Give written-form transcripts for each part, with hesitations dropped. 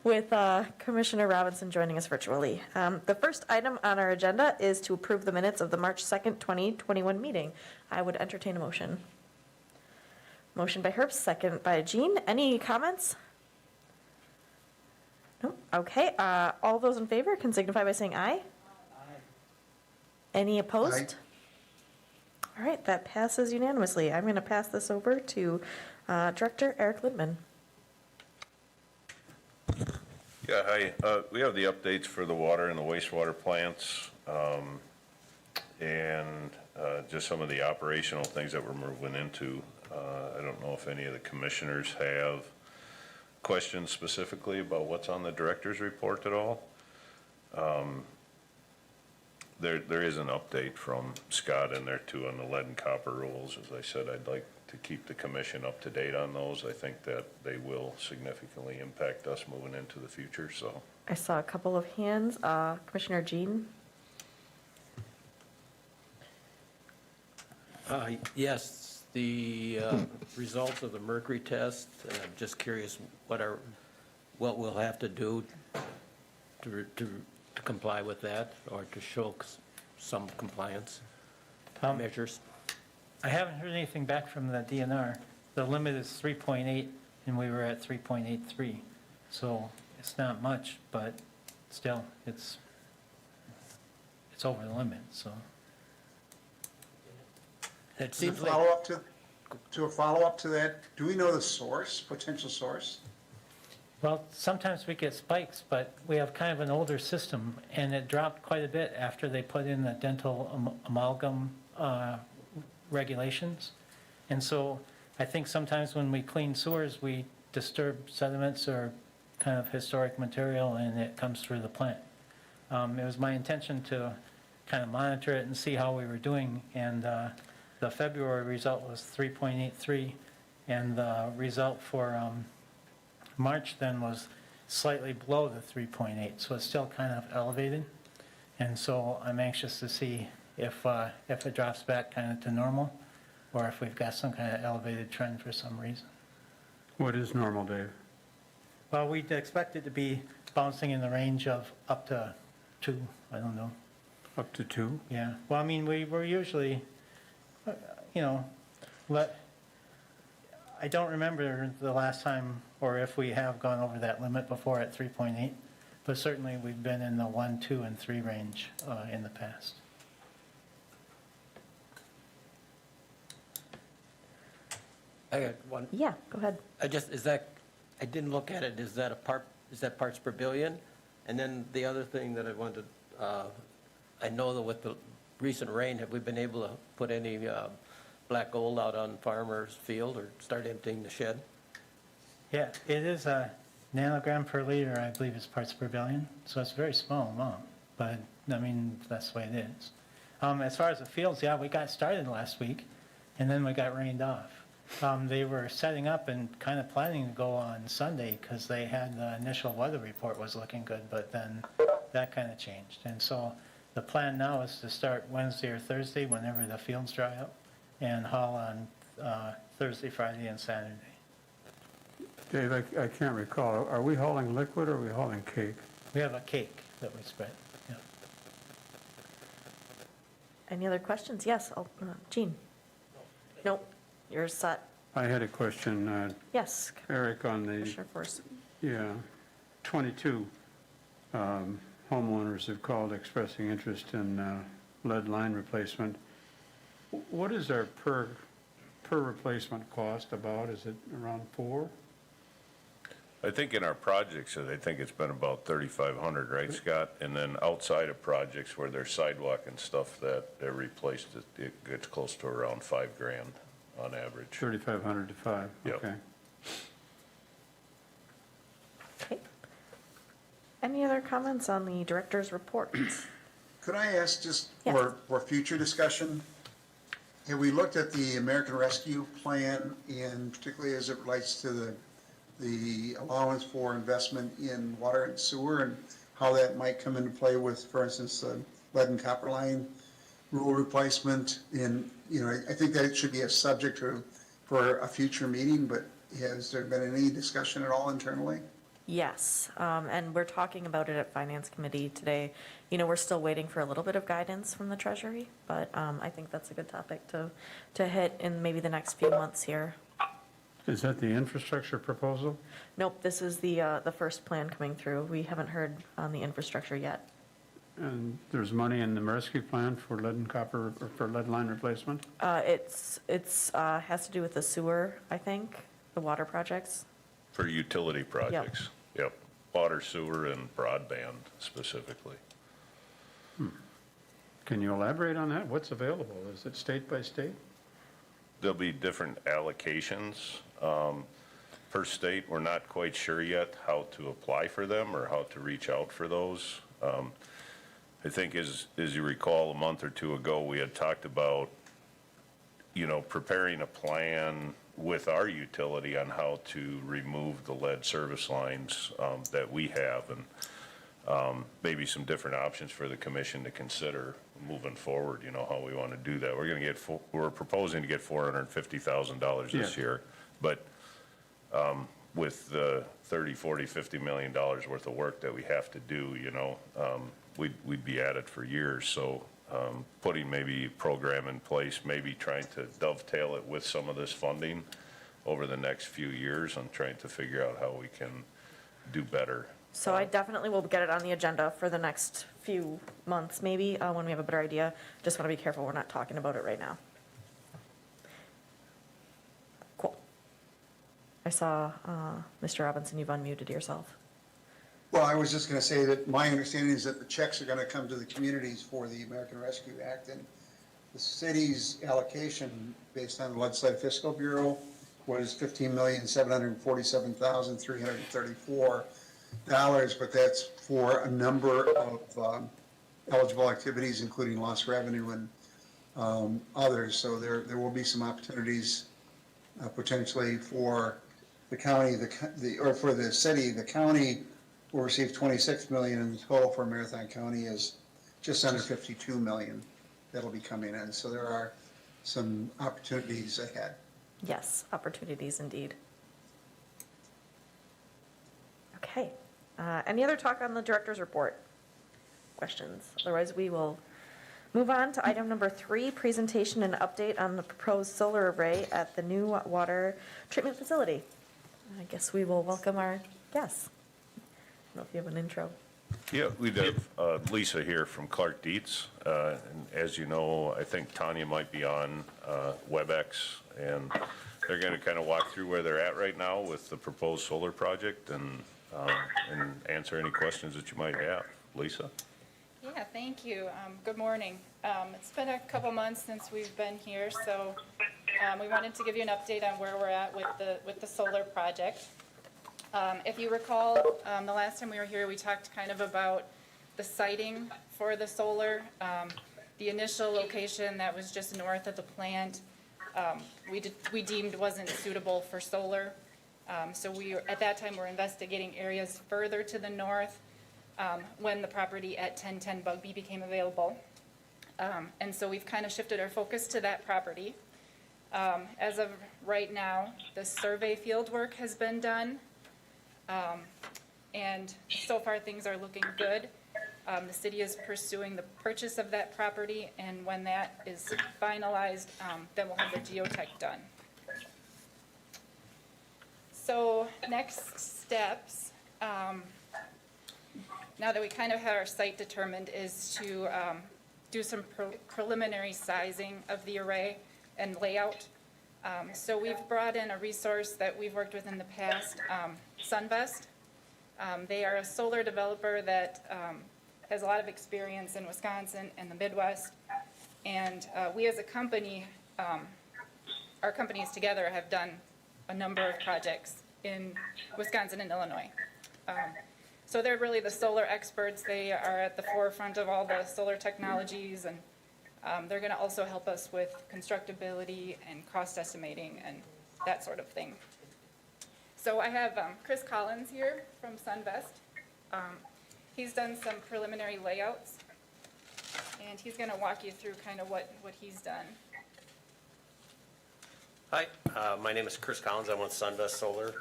with Commissioner Robinson joining us virtually. The first item on our agenda is to approve the minutes of the March 2nd, 2021 meeting. I would entertain a motion. Motion by Herbst, second by Jean. Any comments? No? Okay. All those in favor can signify by saying aye. Aye. Any opposed? Aye. All right, that passes unanimously. I'm going to pass this over to Director Eric Lindman. Yeah, hi. We have the updates for the water and the wastewater plants, and just some of the operational things that we're moving into. I don't know if any of the commissioners have questions specifically about what's on the director's report at all. There is an update from Scott in there too on the lead and copper rules. As I said, I'd like to keep the commission up to date on those. I think that they will significantly impact us moving into the future, so. I saw a couple of hands. Commissioner Jean? Yes, the results of the mercury test, I'm just curious what we'll have to do to comply with that, or to show some compliance measures. I haven't heard anything back from the DNR. The limit is 3.8 and we were at 3.83. So it's not much, but still it's over the limit, so. It To seems like, follow up to a follow-up to that, do we know the source, potential source? Well, sometimes we get spikes, but we have kind of an older system, and it dropped quite a bit after they put in the dental amalgam regulations. And so I think sometimes when we clean sewers, we disturb sediments or kind of historic material, and it comes through the plant. It was my intention to kind of monitor it and see how we were doing, and the February result was 3.83, and the result for March then was slightly below the 3.8, so it's still kind of elevated. And so I'm anxious to see if it drops back kind of to normal, or if we've got some kind of elevated trend for some reason. What is normal, Dave? Well, we'd expect it to be bouncing in the range of up to 2, I don't know. Up to 2? Yeah, well, I mean, we're usually, I don't remember the last time, or if we have gone over that limit before at 3.8, but certainly we've been in the 1, 2, and 3 range in the past. I got one. Yeah, go ahead. I didn't look at it, is that parts per billion? And then the other thing that I wanted, I know that with the recent rain, have we been able to put any black gold out on farmers' field or start emptying the shed? Yeah, it is a nanogram per liter, I believe, is parts per billion, so it's a very small amount, but I mean, that's the way it is. As far as the fields, yeah, we got started last week, and then we got rained off. They were setting up and kind of planning to go on Sunday because they had the initial weather report was looking good, but then that kind of changed. And so the plan now is to start Wednesday or Thursday whenever the fields dry up, and haul on Thursday, Friday, and Saturday. Dave, I can't recall. Are we hauling liquid or are we hauling cake? We have a cake that we spread. Yeah. Any other questions? Yes, Jean? Nope, you're set. I had a question, Yes, Eric, on the, Commissioner Force. 22 homeowners have called expressing interest in lead line replacement. What is our per replacement cost about? Is it around 4? I think in our projects, I think it's been about 3,500, right, Scott? And then outside of projects where there's sidewalk and stuff that they're replaced, it gets close to around $5,000 on average. 3,500 to 5, Yep. okay. Okay. Any other comments on the director's report? Could I ask just Yes. for future discussion, have we looked at the American Rescue Plan, and particularly as it relates to the allowance for investment in water and sewer, and how that might come into play with, for instance, lead and copper line rule replacement? And, I think that should be a subject for a future meeting, but has there been any discussion at all internally? Yes, and we're talking about it at Finance Committee today. You know, we're still waiting for a little bit of guidance from the Treasury, but I think that's a good topic to hit in maybe the next few months here. Is that the infrastructure proposal? Nope, this is the first plan coming through. We haven't heard on the infrastructure yet. And there's money in the rescue plan for lead and copper, or for lead line replacement? It's has to do with the sewer, I think, the water projects. For utility projects. Yep. Water, sewer, and broadband specifically. Can you elaborate on that? What's available? Is it state by state? There'll be different allocations per state. We're not quite sure yet how to apply for them or how to reach out for those. I think as you recall, a month or two ago, we had talked about, you know, preparing a plan with our utility on how to remove the lead service lines that we have, and maybe some different options for the commission to consider moving forward, you know, how we want to do that. We're proposing to get $450,000 this Yeah. year, but with the 30, 40, $50 million worth of work that we have to do, you know, we'd be at it for years. So putting maybe a program in place, maybe trying to dovetail it with some of this funding over the next few years and trying to figure out how we can do better. So I definitely will get it on the agenda for the next few months, maybe, when we have a better idea. Just want to be careful, we're not talking about it right now. Cool. I saw, Mr. Robinson, you've unmuted yourself. Well, I was just going to say that my understanding is that the checks are going to come to the communities for the American Rescue Act, and the city's allocation, based on the Legislative Fiscal Bureau, was $15,747,334, but that's for a number of eligible activities, including lost revenue and others. So there will be some opportunities potentially for the county, or for the city. The county will receive 26 million, and the total for Marathon County is just under 52 million that'll be coming in. So there are some opportunities ahead. Yes, opportunities indeed. Okay. Any other talk on the director's report? Questions? Otherwise, we will move on to item number 3, presentation and update on the proposed solar array at the new water treatment facility. I guess we will welcome our guests. I don't know if you have an intro. Yeah, we'd have Lisa here from Clark Dietz. And as you know, I think Tanya might be on WebEx, and they're going to kind of walk through where they're at right now with the proposed solar project and answer any questions that you might have. Lisa? Yeah, thank you. Good morning. It's been a couple months since we've been here, so we wanted to give you an update on where we're at with the solar project. If you recall, the last time we were here, we talked kind of about the siting for the solar. The initial location that was just north of the plant, we deemed wasn't suitable for solar. So at that time, we're investigating areas further to the north when the property at 1010 Bugby became available. And so we've kind of shifted our focus to that property. As of right now, the survey field work has been done. And so far, things are looking good. The city is pursuing the purchase of that property, and when that is finalized, then we'll have the geotech done. So next steps, now that we kind of have our site determined, is to do some preliminary sizing of the array and layout. So we've brought in a resource that we've worked with in the past, Sunvest. They are a solar developer that has a lot of experience in Wisconsin and the Midwest. And we as a company, our companies together have done a number of projects in Wisconsin and Illinois. So they're really the solar experts. They are at the forefront of all the solar technologies, and they're going to also help us with constructability and cost estimating and that sort of thing. So I have Chris Collins here from Sunvest. He's done some preliminary layouts, and he's going to walk you through kind of what he's done. Hi, my name is Chris Collins. I'm with Sunvest Solar.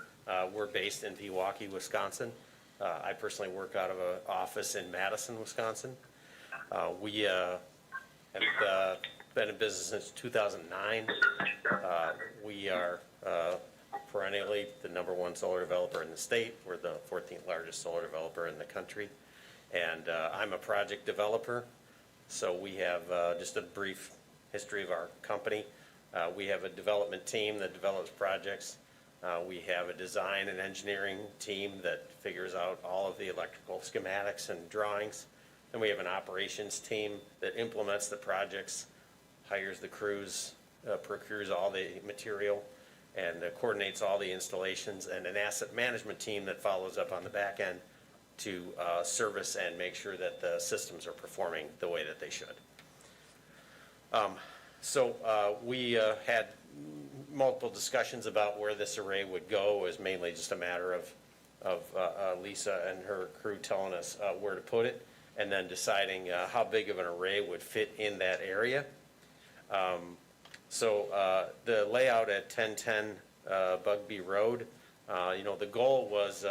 We're based in Pewaukee, Wisconsin. I personally work out of an office in Madison, Wisconsin. We have been in business since 2009. We are perennially the #1 solar developer in the state. We're the 14th largest solar developer in the country. And I'm a project developer. So we have just a brief history of our company. We have a development team that develops projects. We have a design and engineering team that figures out all of the electrical schematics and drawings. And we have an operations team that implements the projects, hires the crews, procures all the material, and coordinates all the installations, and an asset management team that follows up on the back end to service and make sure that the systems are performing the way that they should. We had multiple discussions about where this array would go. It was mainly just a matter of Lisa and her crew telling us where to put it, and then deciding how big of an array would fit in that area. The layout at 1010 Bugby Road, the goal was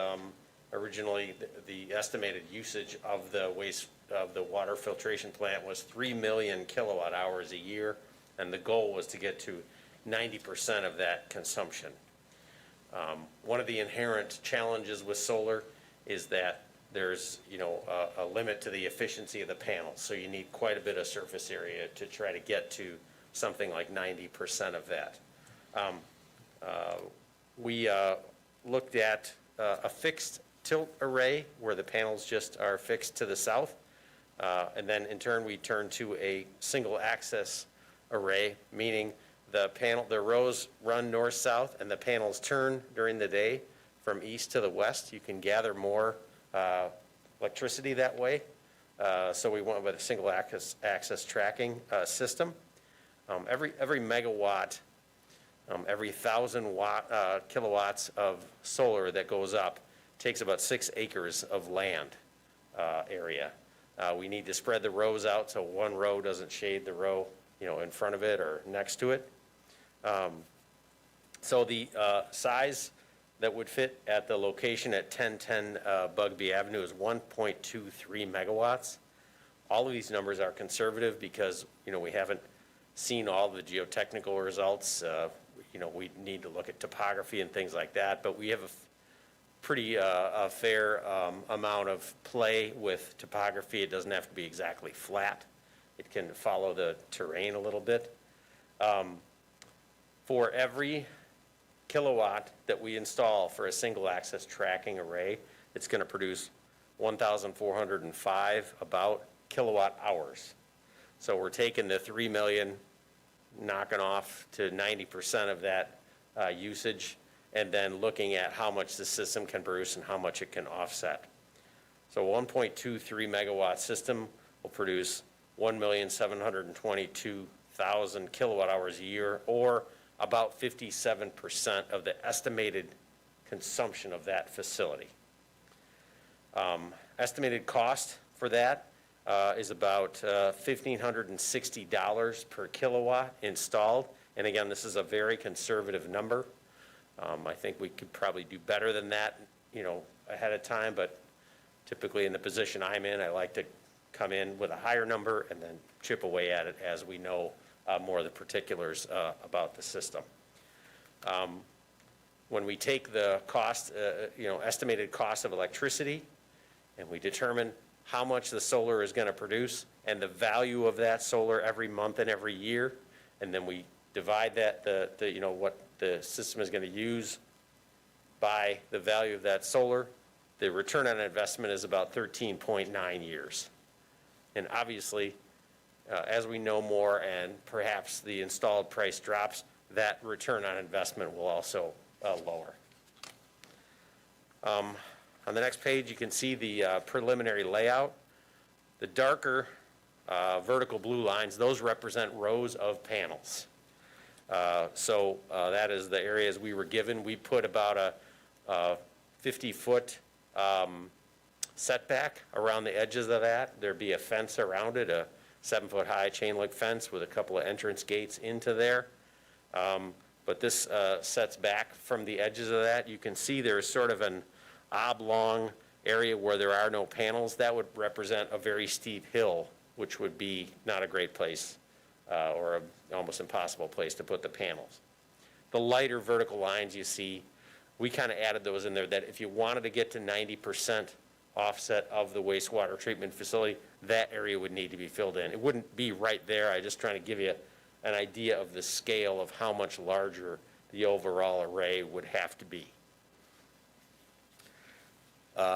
originally the estimated usage of the water filtration plant was 3 million kilowatt hours a year, and the goal was to get to 90% of that consumption. One of the inherent challenges with solar is that there's a limit to the efficiency of the panels, so you need quite a bit of surface area to try to get to something like 90% of that. We looked at a fixed tilt array where the panels just are fixed to the south, and then in turn we turned to a single axis array, meaning the rows run north-south and the panels turn during the day from east to the west. You can gather more electricity that way. So we went with a single axis tracking system. Every megawatt, every 1,000 kilowatts of solar that goes up takes about 6 acres of land area. We need to spread the rows out so one row doesn't shade the row in front of it or next to it. So the size that would fit at the location at 1010 Bugby Avenue is 1.23 megawatts. All of these numbers are conservative because we haven't seen all the geotechnical results. We need to look at topography and things like that, but we have a pretty fair amount of play with topography. It doesn't have to be exactly flat. It can follow the terrain a little bit. For every kilowatt that we install for a single axis tracking array, it's going to produce 1,405 about kilowatt hours. So we're taking the 3 million, knocking off to 90% of that usage, and then looking at how much the system can produce and how much it can offset. So 1.23 megawatt system will produce 1,722,000 kilowatt hours a year, or about 57% of the estimated consumption of that facility. Estimated cost for that is about $1,560 per kilowatt installed. And again, this is a very conservative number. I think we could probably do better than that, ahead of time, but typically in the position I'm in, I like to come in with a higher number and then chip away at it as we know more of the particulars about the system. When we take the cost, estimated cost of electricity, and we determine how much the solar is going to produce and the value of that solar every month and every year, and then we divide that, what the system is going to use by the value of that solar, the return on investment is about 13.9 years. And obviously, as we know more and perhaps the installed price drops, that return on investment will also lower. On the next page, you can see the preliminary layout. The darker vertical blue lines, those represent rows of panels. That is the areas we were given. We put about a 50-foot setback around the edges of that. There'd be a fence around it, a 7-foot high chain link fence with a couple of entrance gates into there. but this sets back from the edges of that. You can see there's sort of an oblong area where there are no panels. That would represent a very steep hill, which would be not a great place or an almost impossible place to put the panels. The lighter vertical lines you see, we kind of added those in there that if you wanted to get to 90% offset of the wastewater treatment facility, that area would need to be filled in. It wouldn't be right there. I'm just trying to give you an idea of the scale of how much larger the overall array would have to be.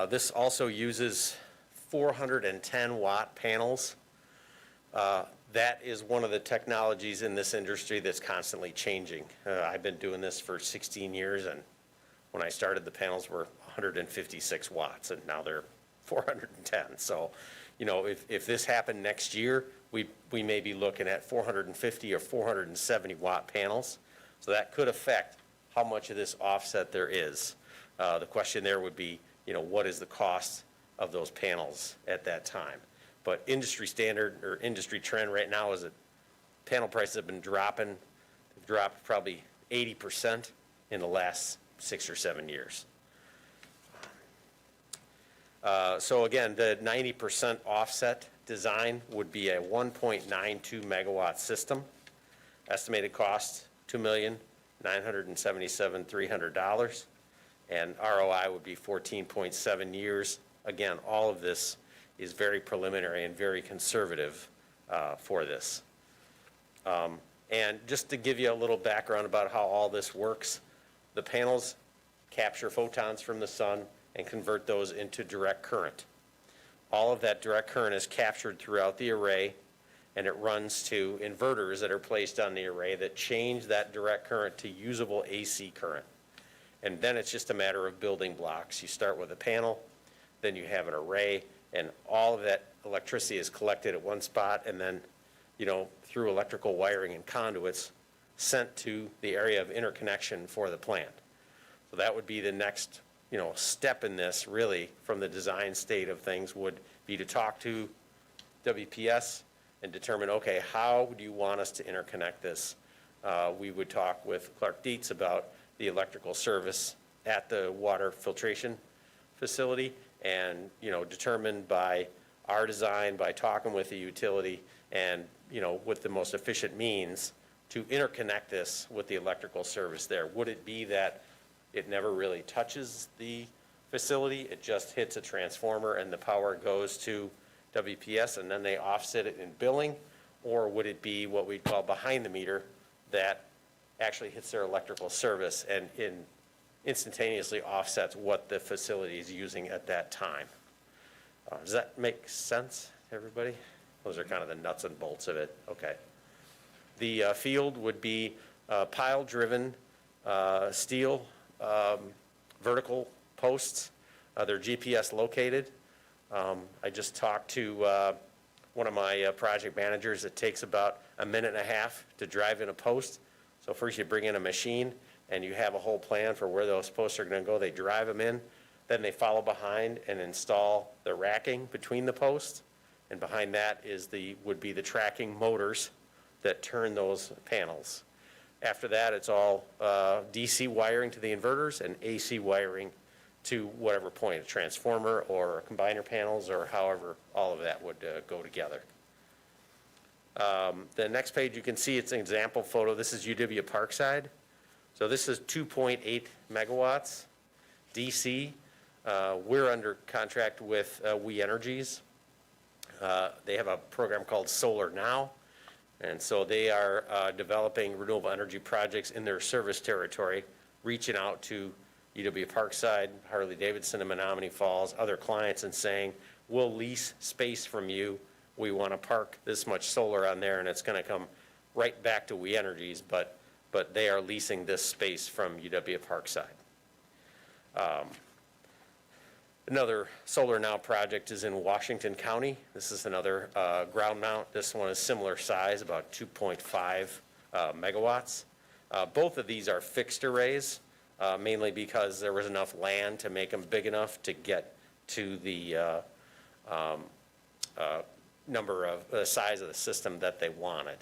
This also uses 410 watt panels. That is one of the technologies in this industry that's constantly changing. I've been doing this for 16 years, and when I started, the panels were 156 watts, and now they're 410. So, you know, if this happened next year, we may be looking at 450 or 470 watt panels. So that could affect how much of this offset there is. The question there would be, you know, what is the cost of those panels at that time? But industry standard or industry trend right now is that panel prices have been dropping. They've dropped probably 80% in the last 6 or 7 years. So again, the 90% offset design would be a 1.92 megawatt system. Estimated cost, $2,977,300. And ROI would be 14.7 years. Again, all of this is very preliminary and very conservative for this. And just to give you a little background about how all this works, the panels capture photons from the sun and convert those into direct current. All of that direct current is captured throughout the array, and it runs to inverters that are placed on the array that change that direct current to usable AC current. And then it's just a matter of building blocks. You start with a panel, then you have an array, and all of that electricity is collected at one spot, and then, you know, through electrical wiring and conduits, sent to the area of interconnection for the plant. So that would be the next, you know, step in this, really, from the design state of things, would be to talk to WPS and determine, okay, how do you want us to interconnect this? We would talk with Clark Dietz about the electrical service at the water filtration facility, and, you know, determined by our design, by talking with the utility, and, you know, with the most efficient means to interconnect this with the electrical service there. Would it be that it never really touches the facility, it just hits a transformer and the power goes to WPS and then they offset it in billing? Or would it be what we call behind the meter, that actually hits their electrical service and instantaneously offsets what the facility is using at that time? Does that make sense to everybody? Those are kind of the nuts and bolts of it. Okay. The field would be pile-driven steel vertical posts. They're GPS located. I just talked to one of my project managers. It takes about a minute and a half to drive in a post. So first you bring in a machine and you have a whole plan for where those posts are going to go. They drive them in, then they follow behind and install the racking between the posts. And behind that would be the tracking motors that turn those panels. After that, it's all DC wiring to the inverters and AC wiring to whatever point, a transformer or combiner panels, or however all of that would go together. The next page, you can see it's an example photo. This is UW Parkside. So this is 2.8 megawatts DC. We're under contract with We Energies. They have a program called Solar Now. And so they are developing renewable energy projects in their service territory, reaching out to UW Parkside, Harley-Davidson, and Menominee Falls, other clients, and saying, we'll lease space from you. We want to park this much solar on there, and it's going to come right back to We Energies, but they are leasing this space from UW Parkside. Another Solar Now project is in Washington County. This is another ground mount. This one is similar size, about 2.5 megawatts. Both of these are fixed arrays, mainly because there was enough land to make them big enough to get to the size of the system that they wanted.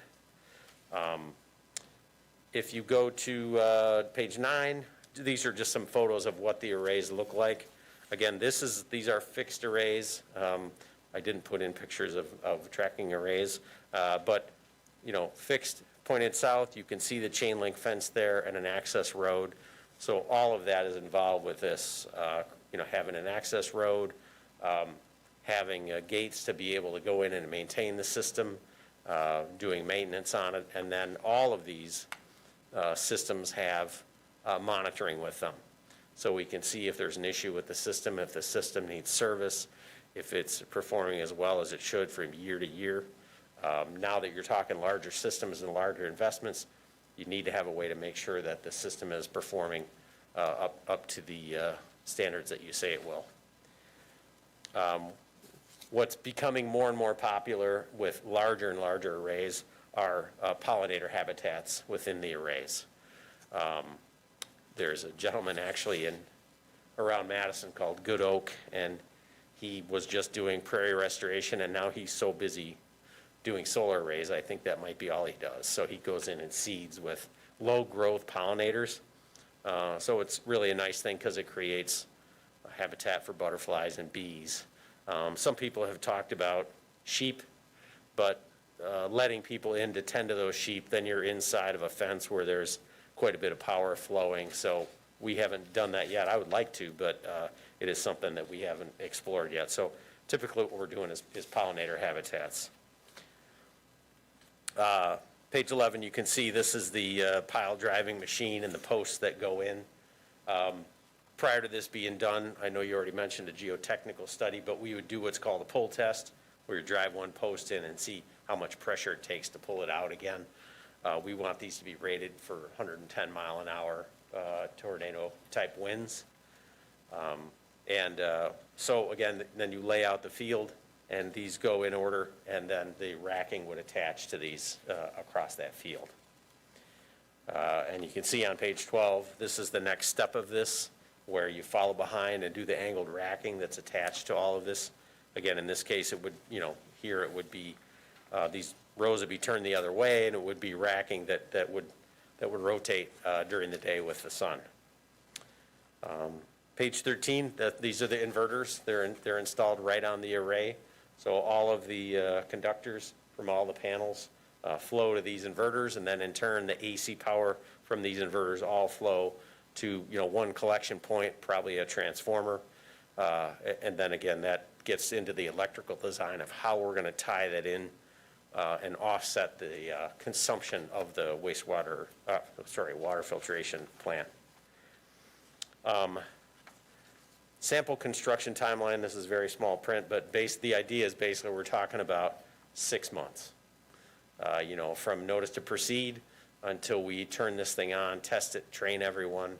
If you go to page 9, these are just some photos of what the arrays look like. Again, these are fixed arrays. I didn't put in pictures of tracking arrays, but, you know, fixed, pointed south, you can see the chain link fence there and an access road. So all of that is involved with this, you know, having an access road, having gates to be able to go in and maintain the system, doing maintenance on it, and then all of these systems have monitoring with them. So we can see if there's an issue with the system, if the system needs service, if it's performing as well as it should from year to year. Now that you're talking larger systems and larger investments, you need to have a way to make sure that the system is performing up to the standards that you say it will. What's becoming more and more popular with larger and larger arrays are pollinator habitats within the arrays. There's a gentleman actually around Madison called Good Oak, and he was just doing prairie restoration, and now he's so busy doing solar arrays, I think that might be all he does. So he goes in and seeds with low-growth pollinators. So it's really a nice thing because it creates a habitat for butterflies and bees. Some people have talked about sheep, but letting people in to tend to those sheep, then you're inside of a fence where there's quite a bit of power flowing. So we haven't done that yet. I would like to, but it is something that we haven't explored yet. So typically what we're doing is pollinator habitats. Page 11, you can see this is the pile driving machine and the posts that go in. Prior to this being done, I know you already mentioned a geotechnical study, but we would do what's called a pull test, where you drive one post in and see how much pressure it takes to pull it out again. We want these to be rated for 110 mile an hour tornado type winds. So again, then you lay out the field and these go in order, and then the racking would attach to these across that field. And you can see on page 12, this is the next step of this, where you follow behind and do the angled racking that's attached to all of this. Again, in this case, it would, you know, here it would be, these rows would be turned the other way, and it would be racking that would rotate during the day with the sun. Page 13, these are the inverters. They're installed right on the array. So all of the conductors from all the panels flow to these inverters, and then in turn, the AC power from these inverters all flow to, you know, one collection point, probably a transformer. And then again, that gets into the electrical design of how we're going to tie that in and offset the consumption of the wastewater, water filtration plant. Sample construction timeline, this is very small print, but the idea is basically we're talking about 6 months. You know, from notice to proceed until we turn this thing on, test it, train everyone,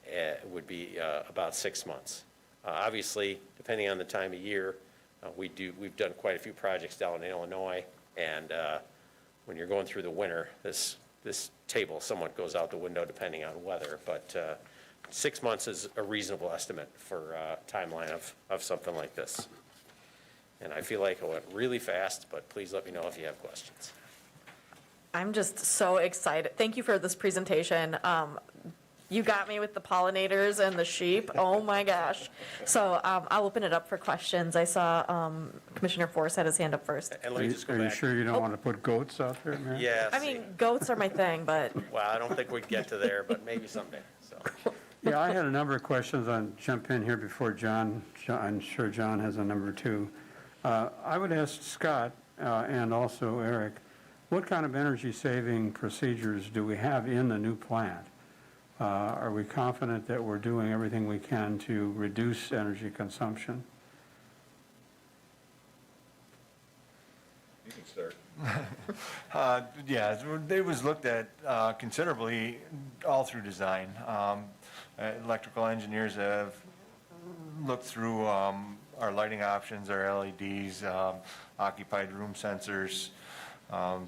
it would be about 6 months. Obviously, depending on the time of year, we've done quite a few projects down in Illinois, and when you're going through the winter, this table somewhat goes out the window depending on weather, but 6 months is a reasonable estimate for timeline of something like this. And I feel like it went really fast, but please let me know if you have questions. I'm just so excited. Thank you for this presentation. You got me with the pollinators and the sheep. Oh my gosh. So I'll open it up for questions. I saw Commissioner Forrest had his hand up first. And let me just go Are you back. sure you don't want to put goats out there, Mary? Yeah, I mean, goats are my thing, but well, I don't think we'd get to there, but maybe someday, so. Yeah, I had a number of questions. I'll jump in here before John. I'm sure John has a number too. I would ask Scott and also Eric, what kind of energy-saving procedures do we have in the new plant? Are we confident that we're doing everything we can to reduce energy consumption? You can start. Yeah, it was looked at considerably all through design. Electrical engineers have looked through our lighting options, our LEDs, occupied room sensors,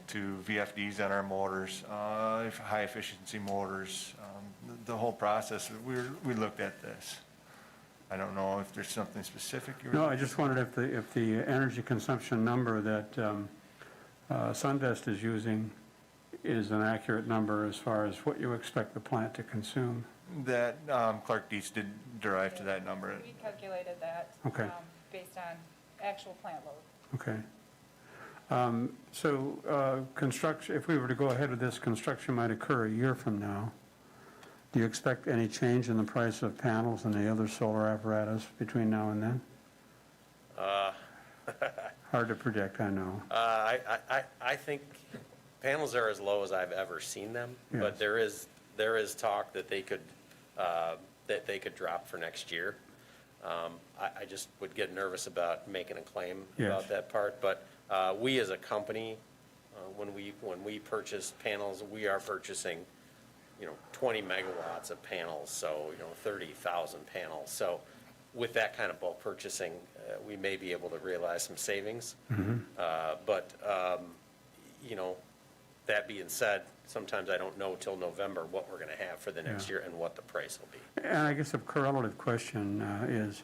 to VFDs on our motors, high efficiency motors, the whole process. We looked at this. I don't know if there's something specific you were. No, I just wondered if the energy consumption number that SunVest is using is an accurate number as far as what you expect the plant to consume? That, Clark Dietz did derive to that number. We calculated that. Okay. Based on actual plant load. Okay. So construction, if we were to go ahead with this, construction might occur a year from now. Do you expect any change in the price of panels and the other solar apparatus between now and then? Hard to predict, I know. I think panels are as low as I've ever seen them, but Yes. there is talk that they could drop for next year. I just would get nervous about making a claim Yes. about that part, but we as a company, when we purchase panels, we are purchasing, 20 megawatts of panels, so, 30,000 panels. So with that kind of bulk purchasing, we may be able to realize some savings. But, that being said, sometimes I don't know till November what we're going to have for the next year and what the price will be. And I guess a correlative question is,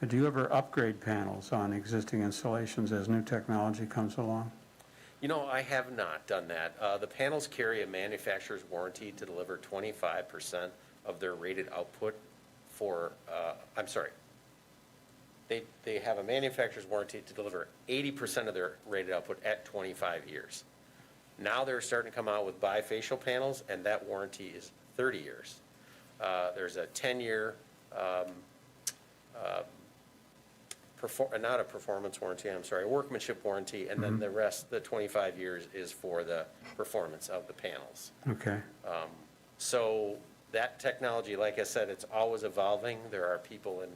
do you ever upgrade panels on existing installations as new technology comes along? I have not done that. The panels carry a manufacturer's warranty to deliver 25% of their rated output for, they have a manufacturer's warranty to deliver 80% of their rated output at 25 years. Now they're starting to come out with bifacial panels, and that warranty is 30 years. There's a 10-year, not a performance warranty, a workmanship warranty, and then the rest, the 25 years, is for the performance of the panels. Okay. So that technology, like I said, it's always evolving. There are people in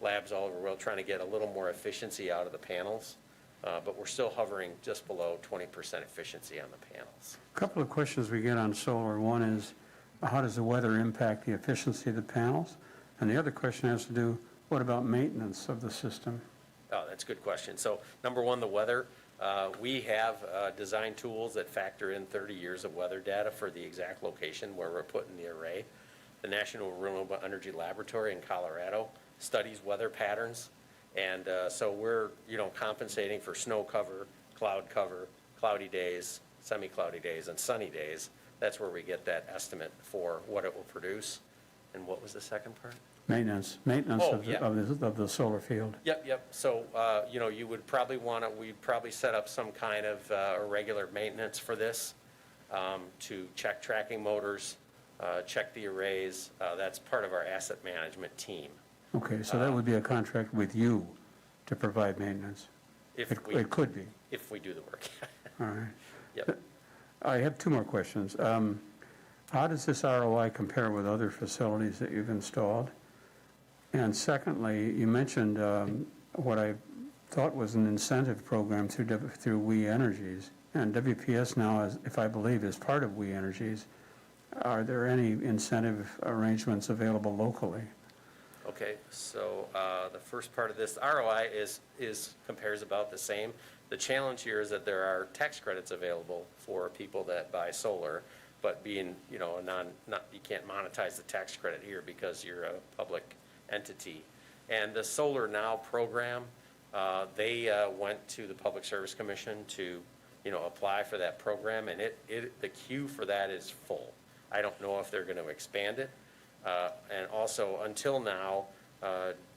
labs all over the world trying to get a little more efficiency out of the panels, but we're still hovering just below 20% efficiency on the panels. A couple of questions we get on solar. One is, how does the weather impact the efficiency of the panels? And the other question has to do, what about maintenance of the system? Oh, that's a good question. So number one, the weather. We have design tools that factor in 30 years of weather data for the exact location where we're putting the array. The National Renewable Energy Laboratory in Colorado studies weather patterns. And so we're, compensating for snow cover, cloudy days, semi-cloudy days, and sunny days. That's where we get that estimate for what it will produce. And what was the second part? Maintenance Oh, of the- yeah. of the solar field. Yep. So, you would probably we'd probably set up some kind of regular maintenance for this, to check tracking motors, check the arrays. That's part of our asset management team. Okay, so that would be a contract with you to provide maintenance? If It we, it could be, if we do the work. all right. Yep. I have two more questions. How does this ROI compare with other facilities that you've installed? And secondly, you mentioned what I thought was an incentive program through We Energies. And WPS now, if I believe, is part of We Energies. Are there any incentive arrangements available locally? Okay, so the first part of this, ROI compares about the same. The challenge here is that there are tax credits available for people that buy solar, but being, you can't monetize the tax credit here because you're a public entity. And the Solar Now program, they went to the Public Service Commission to, apply for that program, and the queue for that is full. I don't know if they're going to expand it. And also, until now,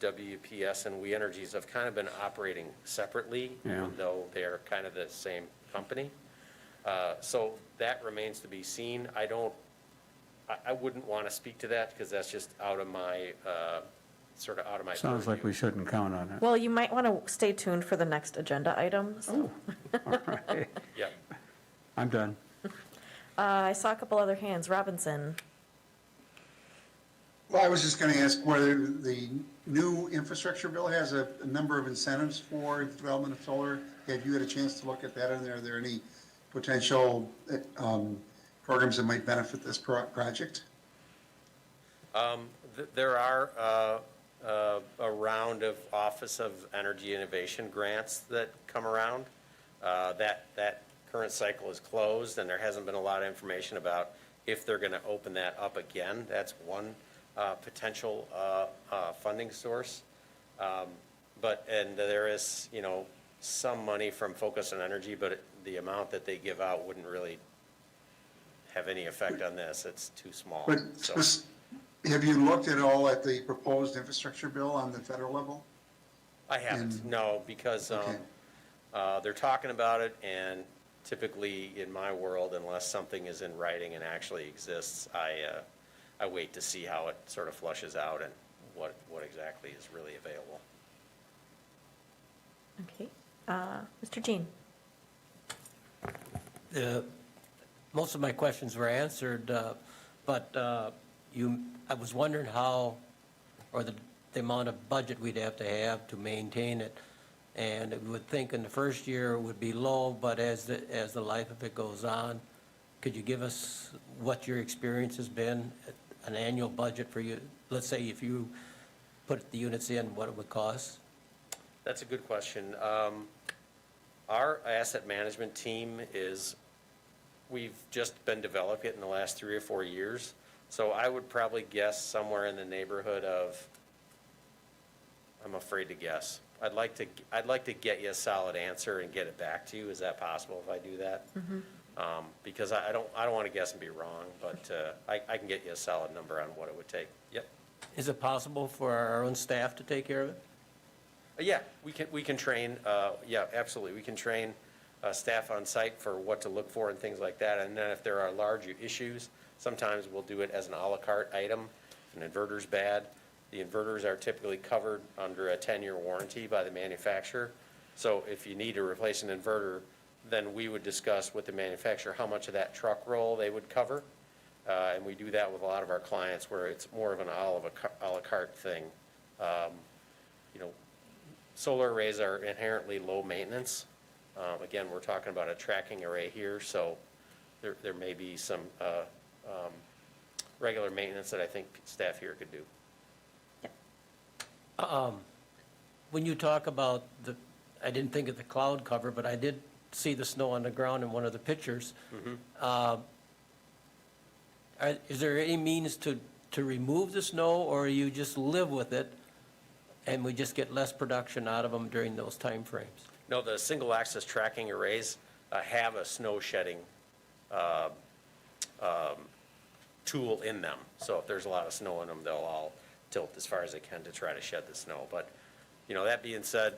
WPS and We Energies have kind of been operating separately, even though they are kind of the same company. So that remains to be seen. I wouldn't want to speak to that because that's just out of my, Sounds like we shouldn't count on it. Well, you might want to stay tuned for the next agenda items. All right, Yeah. I'm done. I saw a couple other hands. Robinson. Well, I was just going to ask whether the new infrastructure bill has a number of incentives for development of solar. Have you had a chance to look at that? And are there any potential programs that might benefit this project? There are a round of Office of Energy Innovation grants that come around. That current cycle is closed, and there hasn't been a lot of information about if they're going to open that up again. That's one potential funding source. And there is, some money from Focus on Energy, but the amount that they give out wouldn't really have any effect on this. It's too small. But So have you looked at all at the proposed infrastructure bill on the federal level? I haven't, no, because Okay. they're talking about it, and typically in my world, unless something is in writing and actually exists, I wait to see how it sort of flushes out and what exactly is really available. Okay. Mr. Jean? Most of my questions were answered, but I was wondering how, or the amount of budget we'd have to maintain it. And I would think in the first year it would be low, but as the life of it goes on, could you give us what your experience has been, an annual budget for you? Let's say if you put the units in, what it would cost? That's a good question. Our asset management team we've just been developing it in the last 3 or 4 years. So I would probably guess somewhere in the neighborhood of, I'm afraid to guess. I'd like to get you a solid answer and get it back to you. Is that possible if I do that? Because I don't want to guess and be wrong, but I can get you a solid number on what it would take. Yep. Is it possible for our own staff to take care of it? Yeah, we can train, yeah, absolutely. We can train staff on site for what to look for and things like that. And then if there are large issues, sometimes we'll do it as an à la carte item. If an inverter's bad, the inverters are typically covered under a 10-year warranty by the manufacturer. So if you need to replace an inverter, then we would discuss with the manufacturer how much of that truck roll they would cover. And we do that with a lot of our clients where it's more of an à la carte thing. You know, solar arrays are inherently low maintenance. Again, we're talking about a tracking array here, so there may be some regular maintenance that I think staff here could do. When you talk about I didn't think of the cloud cover, but I did see the snow on the ground in one of the pictures. Is there any means to remove the snow, or you just live with it and we just get less production out of them during those time frames? No, the single axis tracking arrays have a snow shedding tool in them. So if there's a lot of snow in them, they'll all tilt as far as they can to try to shed the snow. But, you know, that being said,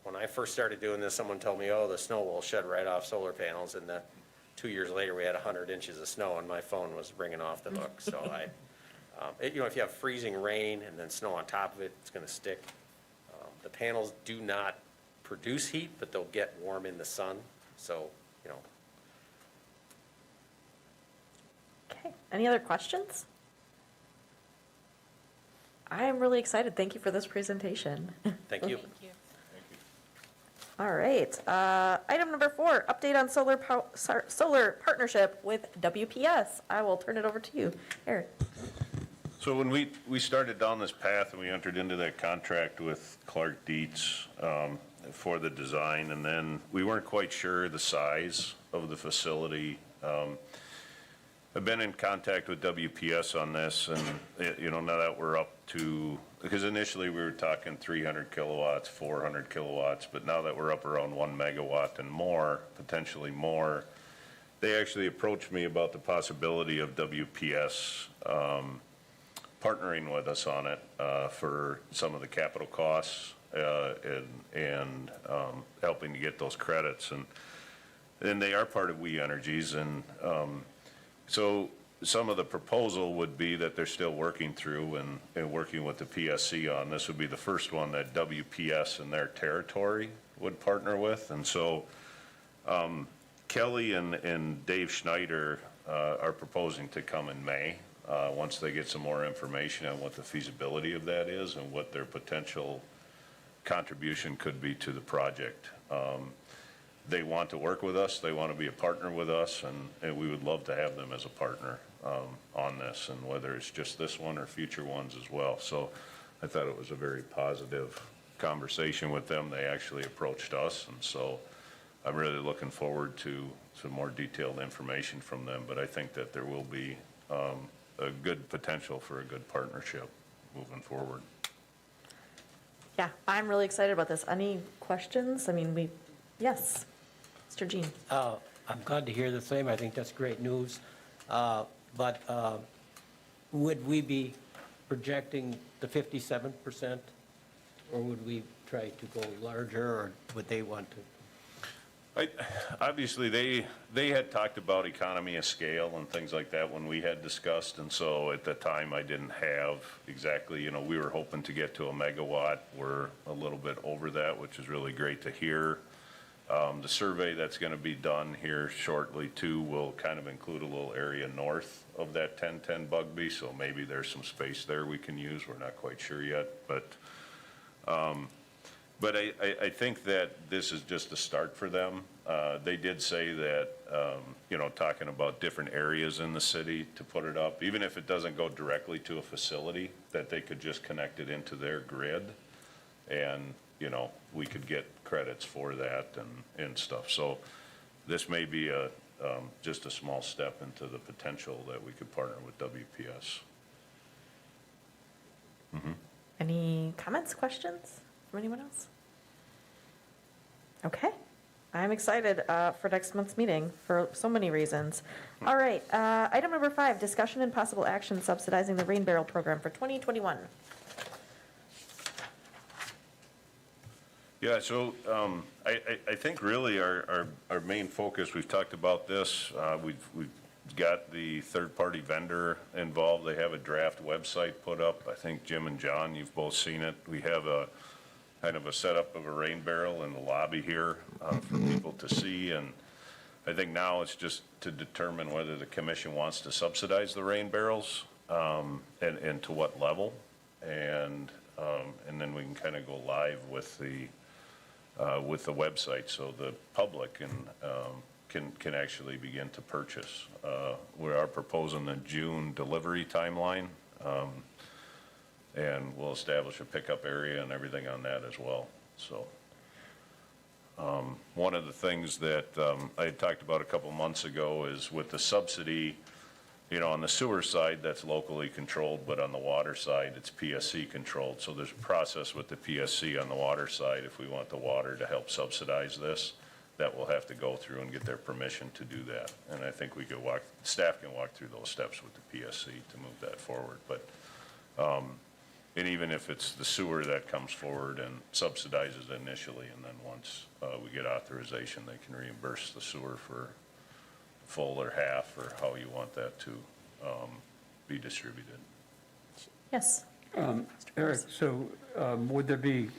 when I first started doing this, someone told me, oh, the snow will shed right off solar panels. And 2 years later, we had 100 inches of snow and my phone was ringing off the hook. So you know, if you have freezing rain and then snow on top of it, it's going to stick. The panels do not produce heat, but they'll get warm in the sun. So, you know. Okay. Any other questions? I am really excited. Thank you for this presentation. Thank you. Thank you. All right. Item number 4, update on solar partnership with WPS. I will turn it over to you, Eric. So when we started down this path and we entered into that contract with Clark Dietz for the design, and then we weren't quite sure the size of the facility. I've been in contact with WPS on this, and you know, now that we're up to, because initially we were talking 300 kilowatts, 400 kilowatts, but now that we're up around 1 megawatt and more, potentially more, they actually approached me about the possibility of WPS partnering with us on it for some of the capital costs and helping to get those credits. And they are part of We Energies, and so some of the proposal would be that they're still working through and working with the PSC on. This would be the first one that WPS in their territory would partner with. And so Kelly and Dave Schneider are proposing to come in May once they get some more information on what the feasibility of that is and what their potential contribution could be to the project. They want to work with us, they want to be a partner with us, and we would love to have them as a partner on this, and whether it's just this one or future ones as well. So I thought it was a very positive conversation with them. They actually approached us, and so I'm really looking forward to some more detailed information from them. But I think that there will be a good potential for a good partnership moving forward. Yeah, I'm really excited about this. Any questions? I mean, yes, Mr. Jean. I'm glad to hear the same. I think that's great news. But would we be projecting the 57%? Or would we try to go larger, or would they want to? Obviously, they had talked about economy of scale and things like that when we had discussed, and so at the time, I didn't have exactly, we were hoping to get to a megawatt. We're a little bit over that, which is really great to hear. The survey that's gonna be done here shortly too will kind of include a little area north of that 1010 Bugby, so maybe there's some space there we can use. We're not quite sure yet, but I think that this is just a start for them. They did say that, talking about different areas in the city to put it up, even if it doesn't go directly to a facility, that they could just connect it into their grid. And, we could get credits for that and stuff. So this may be just a small step into the potential that we could partner with WPS. Any comments, questions from anyone else? Okay, I'm excited for next month's meeting for so many reasons. All right, item number 5, discussion and possible action subsidizing the rain barrel program for 2021. Yeah, so I think really our main focus, we've talked about this, we've got the third-party vendor involved. They have a draft website put up. I think Jim and John, you've both seen it. We have a kind of a setup of a rain barrel in the lobby here for people to see. And I think now it's just to determine whether the commission wants to subsidize the rain barrels and to what level. And then we can kind of go live with the website so the public can actually begin to purchase. We are proposing a June delivery timeline, and we'll establish a pickup area and everything on that as well. So one of the things that I had talked about a couple months ago is with the subsidy, on the sewer side, that's locally controlled, but on the water side, it's PSC controlled. So there's a process with the PSC on the water side. If we want the water to help subsidize this, that we'll have to go through and get their permission to do that. And I think staff can walk through those steps with the PSC to move that forward. But, and even if it's the sewer that comes forward and subsidizes initially, and then once we get authorization, they can reimburse the sewer for full or half, or how you want that to be distributed. Yes. Eric, so would there be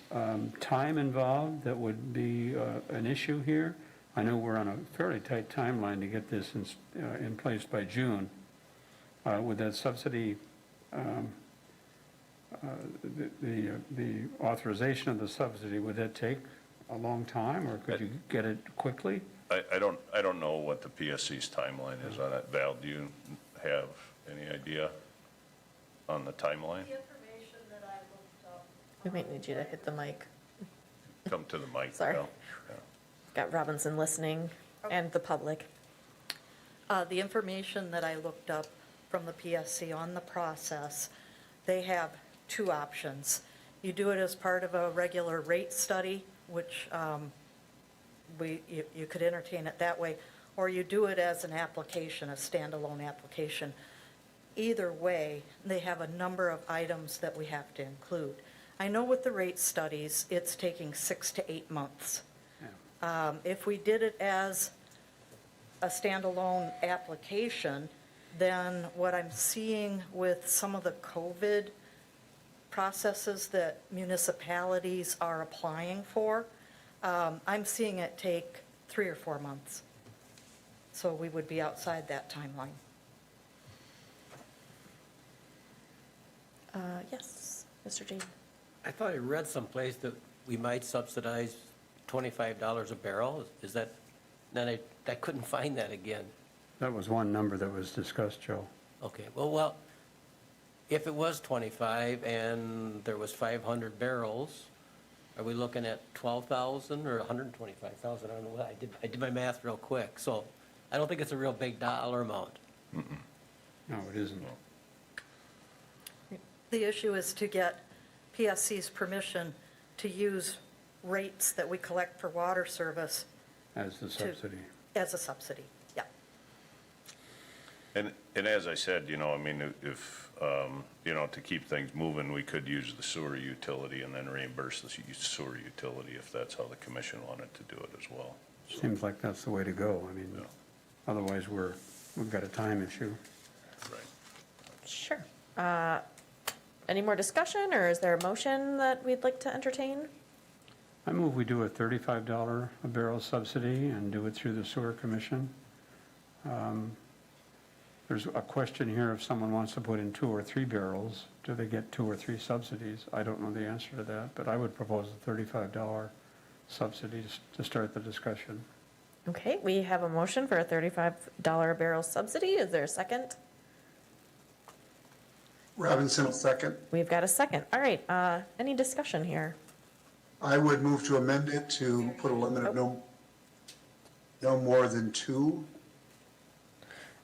time involved that would be an issue here? I know we're on a fairly tight timeline to get this in place by June. Would that subsidy, the authorization of the subsidy, would that take a long time, or could you get it quickly? I don't know what the PSC's timeline is on that. Val, do you have any idea on the timeline? The information that I looked up. We might need you to hit the mic. Come to the mic, Sorry. Val. Yeah. Got Robinson listening and the public. The information that I looked up from the PSC on the process, they have 2 options. You do it as part of a regular rate study, which you could entertain it that way, or you do it as an application, a standalone application. Either way, they have a number of items that we have to include. I know with the rate studies, it's taking 6 to 8 months. If we did it as a standalone application, then what I'm seeing with some of the COVID processes that municipalities are applying for, I'm seeing it take 3 or 4 months. So we would be outside that timeline. Yes, Mr. Jaden. I thought I read someplace that we might subsidize $25 a barrel. Is that, then I couldn't find that again. That was one number that was discussed, Joe. Okay, well, if it was 25 and there was 500 barrels, are we looking at 12,000 or 125,000? I don't know what, I did my math real quick. So I don't think it's a real big dollar amount. No, it isn't. The issue is to get PSC's permission to use rates that we collect for water service As the subsidy. as a subsidy. Yeah. And as I said, I mean, if, to keep things moving, we could use the sewer utility and then reimburse the sewer utility if that's how the commission wanted to do it as well. Seems like that's the way to go. I mean, Yeah. otherwise we've got a time issue. Right. Sure. Any more discussion, or is there a motion that we'd like to entertain? I move we do a $35 a barrel subsidy and do it through the sewer commission. There's a question here, if someone wants to put in 2 or 3 barrels, do they get 2 or 3 subsidies? I don't know the answer to that, but I would propose a $35 subsidy to start the discussion. Okay, we have a motion for a $35 a barrel subsidy. Is there a second? Robinson will second. We've got a second. All right, any discussion here? I would move to amend it to put a limit of no more than 2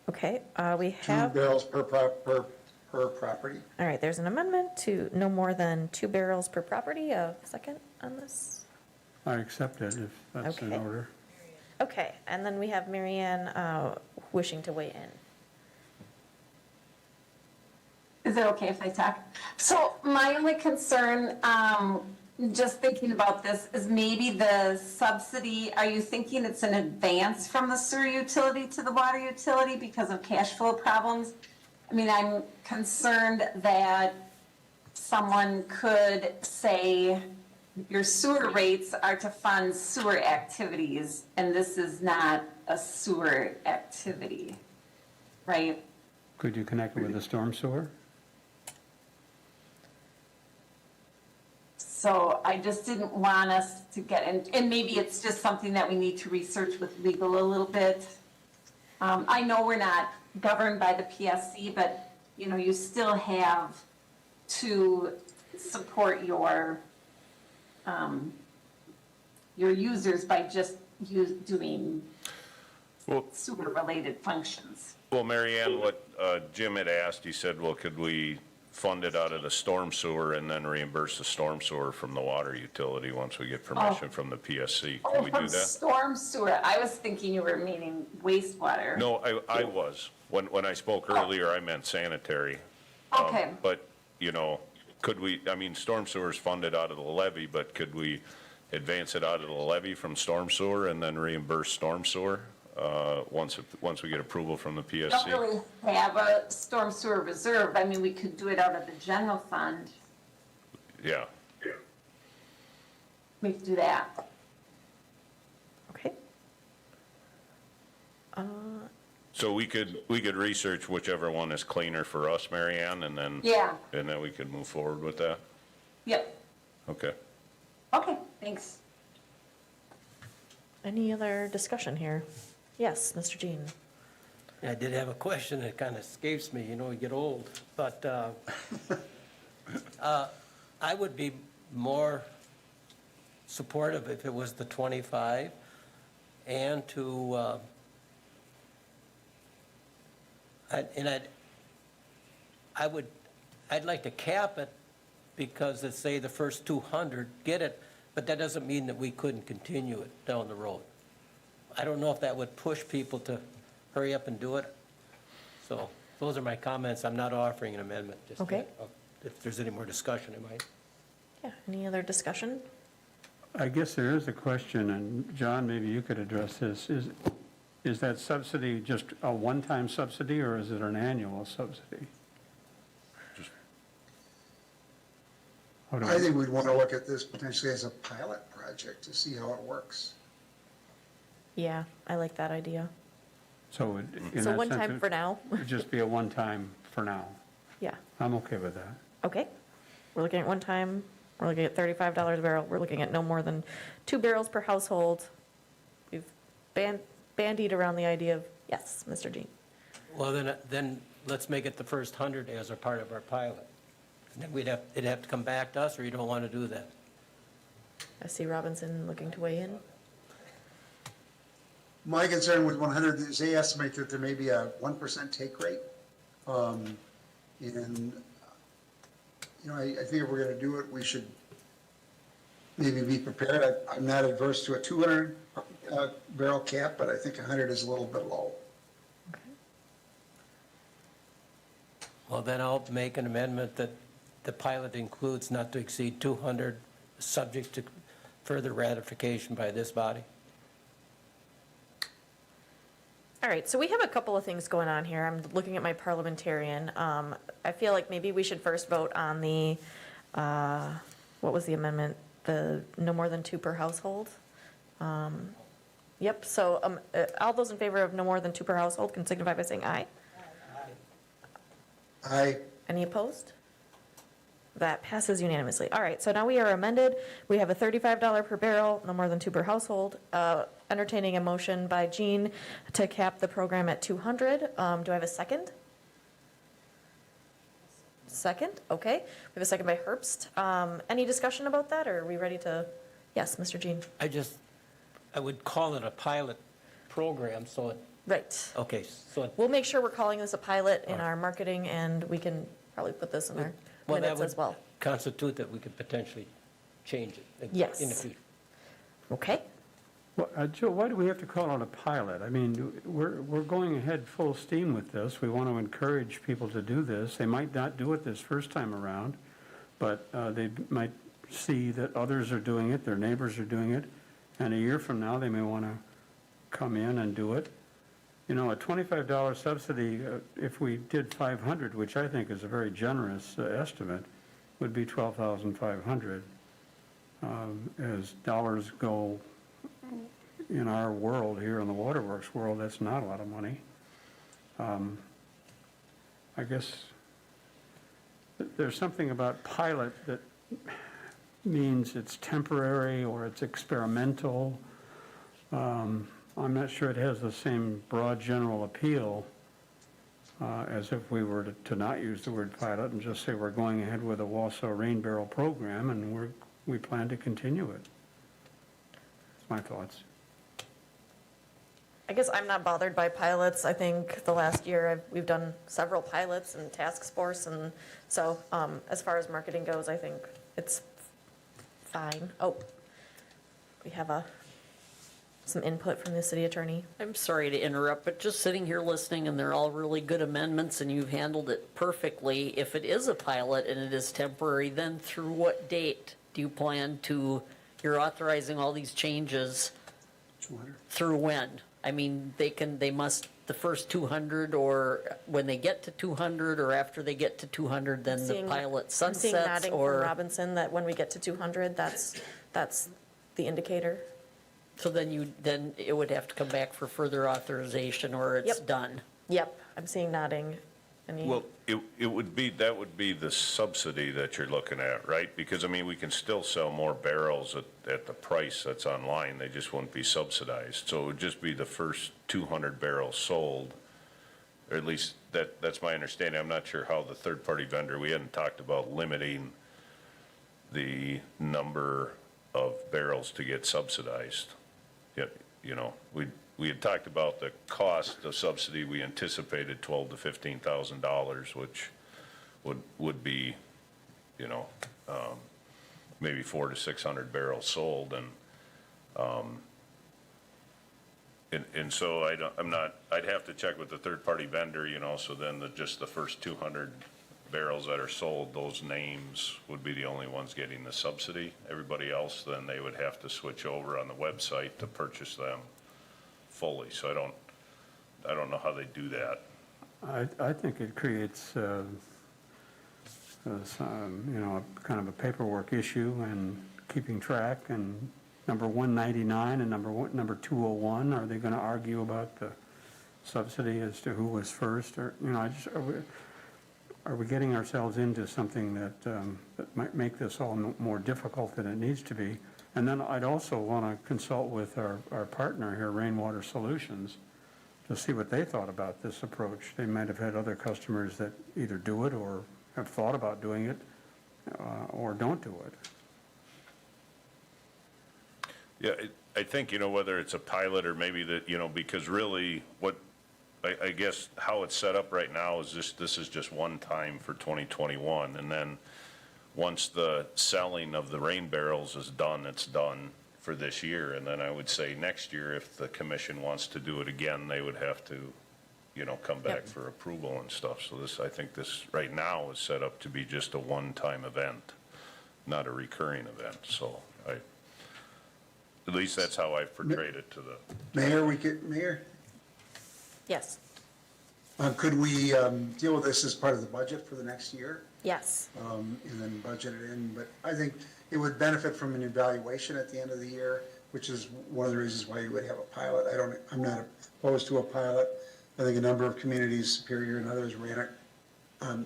Okay, we 2 have, barrels per property. all right, there's an amendment to no more than 2 barrels per property. A second on this? I accept it if that's in Okay. order. Okay, and then we have Mary Ann wishing to weigh in. Is it okay if I talk? So my only concern, just thinking about this, is maybe the subsidy, are you thinking it's an advance from the sewer utility to the water utility because of cash flow problems? I mean, I'm concerned that someone could say your sewer rates are to fund sewer activities, and this is not a sewer activity, right? Could you connect it with the storm sewer? So I just didn't want us to get in, and maybe it's just something that we need to research with legal a little bit. I know we're not governed by the PSC, but, you still have to support your users by just doing Well, sewer-related functions. Well, Mary Ann, what Jim had asked, he said, well, could we fund it out of the storm sewer and then reimburse the storm sewer from the water utility once we get permission from the PSC? Can we do From that? storm sewer, I was thinking you were meaning wastewater. No, I was. When I spoke earlier, I meant sanitary. Okay. But, could we, I mean, storm sewer is funded out of the levy, but could we advance it out of the levy from storm sewer and then reimburse storm sewer once we get approval from the We don't PSC? really have a storm sewer reserve. I mean, we could do it out of the general fund. Yeah. We could do that. Okay. So we could research whichever one is cleaner for us, Mary Ann, and then. Yeah. And then we could move forward with that? Yep. Okay. Okay, thanks. Any other discussion here? Yes, Mr. Jean. I did have a question that kind of escapes me, you get old, but I would be more supportive if it was the 25 and to, I'd like to cap it because let's say the first 200 get it, but that doesn't mean that we couldn't continue it down the road. I don't know if that would push people to hurry up and do it. So those are my comments. I'm not offering an amendment. Just Okay. if there's any more discussion, I might. Yeah, any other discussion? I guess there is a question, and John, maybe you could address this. Is that subsidy just a one-time subsidy, or is it an annual subsidy? How do I think we'd want to look at this potentially as a pilot project to see how it works. Yeah, I like that idea. So in So that one sense, time for now? it'd just be a one-time for now. Yeah, I'm okay with that. okay. We're looking at one time, we're looking at $35 a barrel, we're looking at no more than 2 barrels per household. We've bandied around the idea of, yes, Mr. Jean. Well, then let's make it the first 100 as a part of our pilot. And then it'd have to come back to us, or you don't want to do that? I see Robinson looking to weigh in. My concern with 100 is they estimate that there may be a 1% take rate. And, I think if we're going to do it, we should maybe be prepared. I'm not adverse to a 200 barrel cap, but I think 100 is a little bit low. Well, then I'll make an amendment that the pilot includes not to exceed 200, subject to further ratification by this body. All right, so we have a couple of things going on here. I'm looking at my parliamentarian. I feel like maybe we should first vote on the, what was the amendment? The no more than 2 per household? Yep, so all those in favor of no more than 2 per household can signify by saying aye. Aye. Any opposed? That passes unanimously. All right, so now we are amended. We have a $35 per barrel, no more than 2 per household. Entertaining a motion by Jean to cap the program at 200. Do I have a second? Second, okay. We have a second by Herbst. Any discussion about that, or are we ready to? Yes, Mr. Jean. I would call it a pilot program, so it, Right. okay, so it, We'll make sure we're calling this a pilot in our marketing, and we can probably put this in our well, that minutes would as well. constitute that we could potentially change it Yes. in the future. Okay. Well, Joe, why do we have to call it a pilot? I mean, we're going ahead full steam with this. We want to encourage people to do this. They might not do it this first time around, but they might see that others are doing it, their neighbors are doing it, and a year from now, they may want to come in and do it. You know, a $25 subsidy, if we did 500, which I think is a very generous estimate, would be $12,500. As dollars go in our world here, in the waterworks world, that's not a lot of money. I guess there's something about pilot that means it's temporary or it's experimental. I'm not sure it has the same broad general appeal as if we were to not use the word pilot and just say we're going ahead with a Wausau rain barrel program and we plan to continue it. That's my thoughts. I guess I'm not bothered by pilots. I think the last year we've done several pilots and task force, and so as far as marketing goes, I think it's fine. Oh, we have some input from the city attorney. I'm sorry to interrupt, but just sitting here listening, and they're all really good amendments, and you've handled it perfectly. If it is a pilot and it is temporary, then through what date do you plan to, you're authorizing all these changes? 200. Through when? I mean, they must, the first 200, or when they get to 200, or after they get to 200, then the pilot I'm seeing sunsets, nodding from or? Robinson that when we get to 200, that's the indicator. So then it would have to come back for further authorization, or it's Yep. done? Yep, I'm seeing nodding. Well, that would be the subsidy that you're looking at, right? Because, I mean, we can still sell more barrels at the price that's online, they just wouldn't be subsidized. So it would just be the first 200 barrels sold, or at least that's my understanding. I'm not sure how the third-party vendor, we hadn't talked about limiting the number of barrels to get subsidized. Yet, you know, we had talked about the cost of subsidy. We anticipated $12,000 to $15,000, which would be, you know, maybe 400 to 600 barrels sold, and so I'd have to check with the third-party vendor, you know. So then just the first 200 barrels that are sold, those names would be the only ones getting the subsidy. Everybody else, then they would have to switch over on the website to purchase them fully. So I don't know how they do that. I think it creates, kind of a paperwork issue and keeping track, and number 199 and number 201, are they going to argue about the subsidy as to who was first? Or, you know, are we getting ourselves into something that might make this all more difficult than it needs to be? And then I'd also want to consult with our partner here, Rainwater Solutions, to see what they thought about this approach. They might have had other customers that either do it or have thought about doing it or don't do it. Yeah, I think, you know, whether it's a pilot or maybe that, you know, because really I guess how it's set up right now is this is just one time for 2021. And then once the selling of the rain barrels is done, it's done for this year. And then I would say next year, if the commission wants to do it again, they would have to, come back Yep. for approval and stuff. So this, I think this, right now, is set up to be just a one-time event, not a recurring event. So at least that's how I've portrayed it to the, Mayor, Yes, could we deal with this as part of the budget for the next year? yes. And then budget it in? But I think it would benefit from an evaluation at the end of the year, which is one of the reasons why you would have a pilot. I'm not opposed to a pilot. I think a number of communities, Superior and others, ran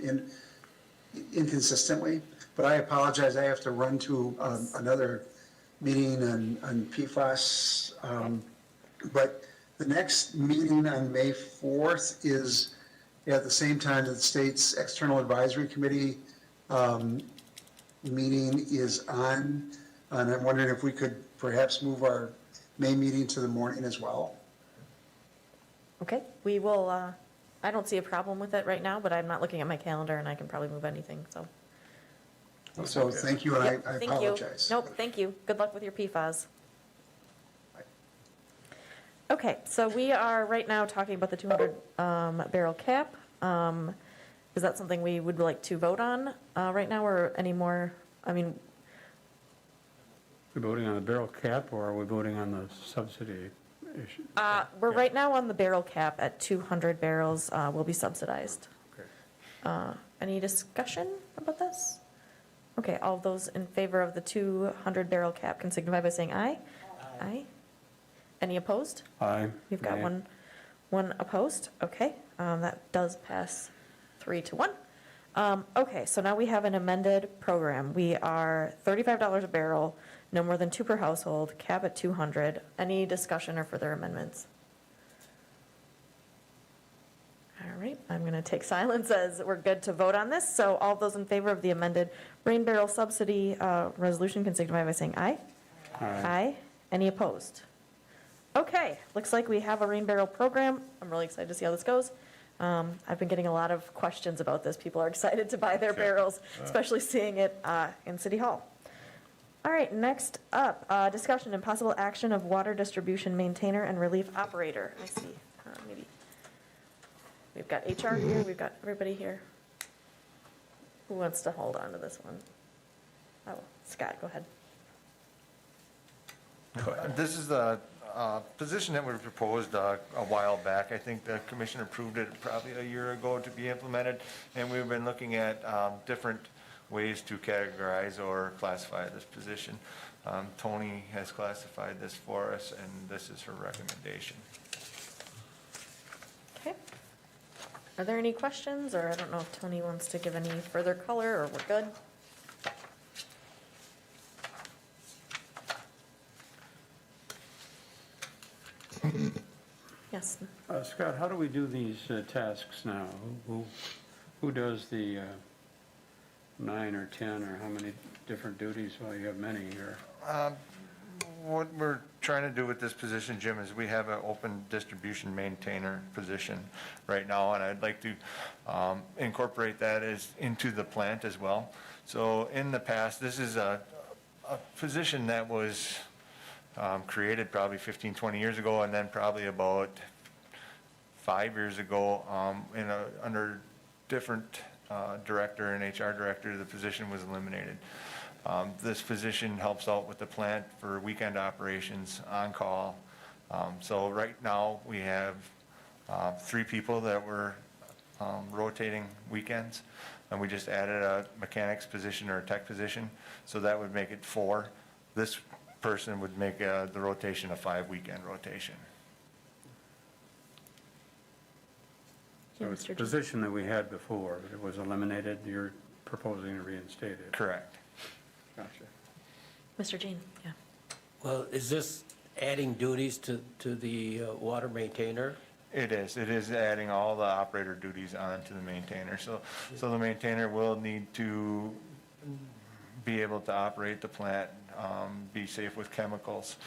it inconsistently. But I apologize, I have to run to another meeting on PFAS. But the next meeting on May 4th is at the same time that the state's External Advisory Committee meeting is on. And I'm wondering if we could perhaps move our May meeting to the morning as well. Okay, we will, I don't see a problem with it right now, but I'm not looking at my calendar and I can probably move anything, so. So thank you, and I Yep, thank you. apologize. Nope, thank you. Good luck with your PFAS. Okay, so we are right now talking about the 200 barrel cap. Is that something we would like to vote on right now, or any more? I mean, We voting on the barrel cap, or are we voting on the subsidy issue? we're right now on the barrel cap at 200 barrels will be subsidized. Okay. Any discussion about this? Okay, all those in favor of the 200 barrel cap can signify by saying aye. Aye. Any opposed? Aye. We've got Nay. one opposed, okay, that does pass 3-1. Okay, so now we have an amended program. We are $35 a barrel, no more than 2 per household, cap at 200. Any discussion or further amendments? All right, I'm gonna take silence as we're good to vote on this. So all those in favor of the amended rain barrel subsidy resolution can signify by saying aye. Aye. Aye. Any opposed? Okay, looks like we have a rain barrel program. I'm really excited to see how this goes. I've been getting a lot of questions about this. People are excited to buy their barrels, especially seeing it in City Hall. All right, next up, discussion and possible action of water distribution maintainer and relief operator. I see, maybe. We've got HR here, we've got everybody here. Who wants to hold on to this one? Oh, Scott, go ahead. This is the position that we proposed a while back. I think the commission approved it probably a year ago to be implemented, and we've been looking at different ways to categorize or classify this position. Tony has classified this for us, and this is her recommendation. Okay. Are there any questions, or I don't know if Tony wants to give any further color, or we're good? Yes, Scott, how do we do these tasks now? Who does the 9 or 10, or how many different duties? Well, you have many here. What we're trying to do with this position, Jim, is we have an open distribution maintainer position right now, and I'd like to incorporate that into the plant as well. So in the past, this is a position that was created probably 15, 20 years ago, and then probably about 5 years ago, under different director and HR director, the position was eliminated. This position helps out with the plant for weekend operations, on-call. So right now, we have 3 people that were rotating weekends, and we just added a mechanics position or a tech position, so that would make it 4. This person would make the rotation a 5-weekend rotation. So it's a position that we had before, but it was eliminated. You're proposing to reinstate it. Correct. Gotcha. Mr. Jean, yeah. Well, is this adding duties to the water maintainer? It is adding all the operator duties onto the maintainer. So the maintainer will need to be able to operate the plant, be safe with chemicals,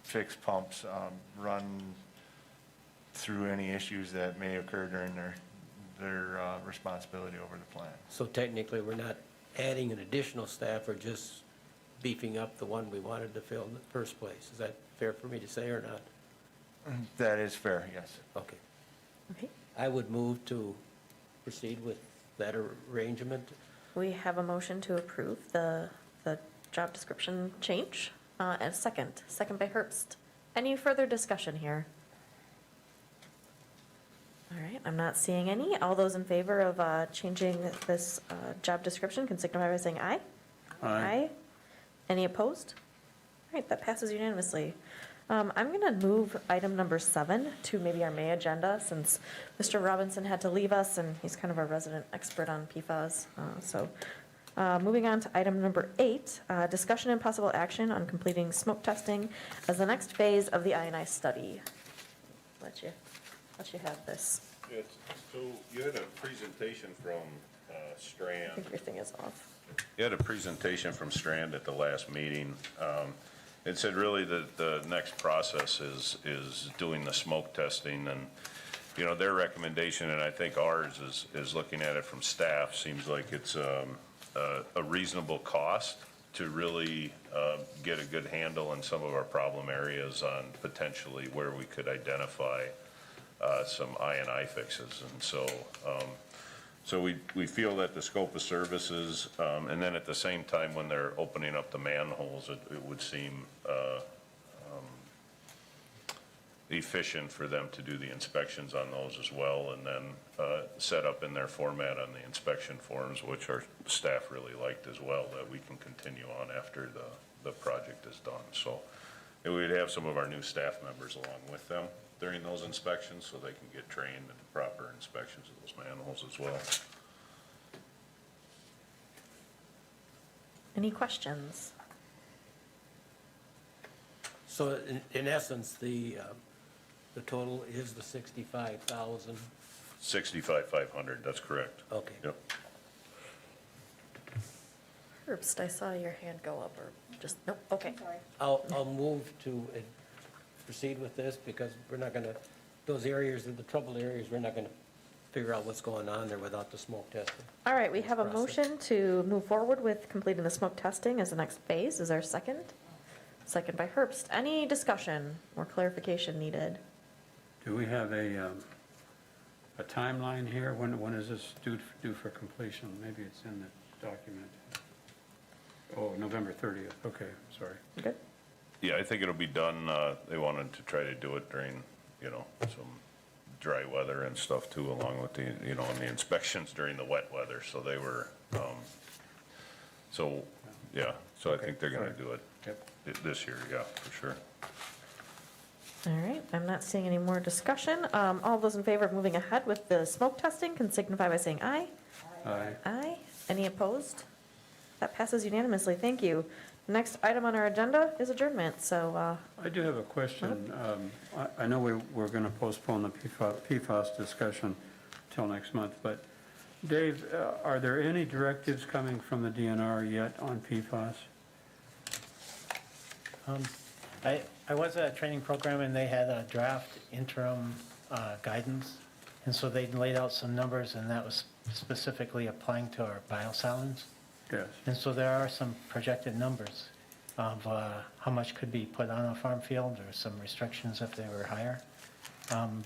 fix pumps, run through any issues that may occur during their responsibility over the plant. So technically, we're not adding an additional staff, or just beefing up the one we wanted to fill in the first place. Is that fair for me to say or not? That is fair, yes. Okay. Okay, I would move to proceed with that arrangement. we have a motion to approve the job description change, and a second by Herbst. Any further discussion here? All right, I'm not seeing any. All those in favor of changing this job description can signify by saying aye. Aye. Any opposed? All right, that passes unanimously. I'm going to move item number 7 to maybe our May agenda, since Mr. Robinson had to leave us, and he's kind of our resident expert on PFAS. Moving on to item number 8, discussion and possible action on completing smoke testing as the next phase of the I&I study. Let you have this. So you had a presentation from I Strand. think your thing is off. You had a presentation from Strand at the last meeting. It said really that the next process is doing the smoke testing, and, you know, their recommendation, and I think ours is looking at it from staff, seems like it's a reasonable cost to really get a good handle on some of our problem areas on potentially where we could identify some I&I fixes. And so we feel that the scope of services, and then at the same time, when they're opening up the manholes, it would seem efficient for them to do the inspections on those as well, and then set up in their format on the inspection forms, which our staff really liked as well, that we can continue on after the project is done. So we'd have some of our new staff members along with them during those inspections, so they can get trained in proper inspections of those manholes as well. Any questions? So in essence, the total is the 65,000? 65,500, that's correct. Okay. Yep. Herbst, I saw your hand go up, or just, nope, okay. I'll move to proceed with this, because we're not going to, those areas, the troubled areas, we're not going to figure out what's going on there without the smoke testing. All right, we have a Process. motion to move forward with completing the smoke testing as the next phase. Is there a second? Second by Herbst. Any discussion or clarification needed? Do we have a timeline here? When is this due for completion? Maybe it's in the document. Oh, November 30th. Okay, sorry. Good. Yeah, I think it'll be done, they wanted to try to do it during, you know, some dry weather and stuff too, along with the, you know, and the inspections during the wet weather, so they were, so, yeah, so I think they're gonna do it this year, yeah, for sure. All right, I'm not seeing any more discussion. All those in favor of moving ahead with the smoke testing can signify by saying aye. Aye. Aye. Any opposed? That passes unanimously. Thank you. Next item on our agenda is adjournment, so, I do have a question. I know we're going to postpone the PFAS discussion till next month, but Dave, are there any directives coming from the DNR yet on PFAS? I was at a training program, and they had a draft interim guidance, and so they laid out some numbers, and that was specifically applying to our biosolids. Yes. And so there are some projected numbers of how much could be put on a farm field, or some restrictions if they were higher.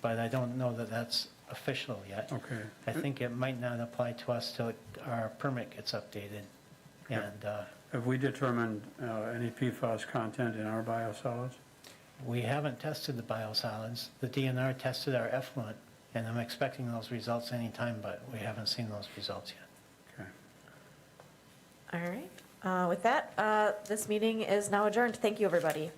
But I don't know that that's official yet. Okay. I think it might not apply to us till our permit gets updated. And Have we determined any PFAS content in our biosolids? we haven't tested the biosolids. The DNR tested our effluent, and I'm expecting those results anytime, but we haven't seen those results yet. Okay. all right. With that, this meeting is now adjourned. Thank you, everybody.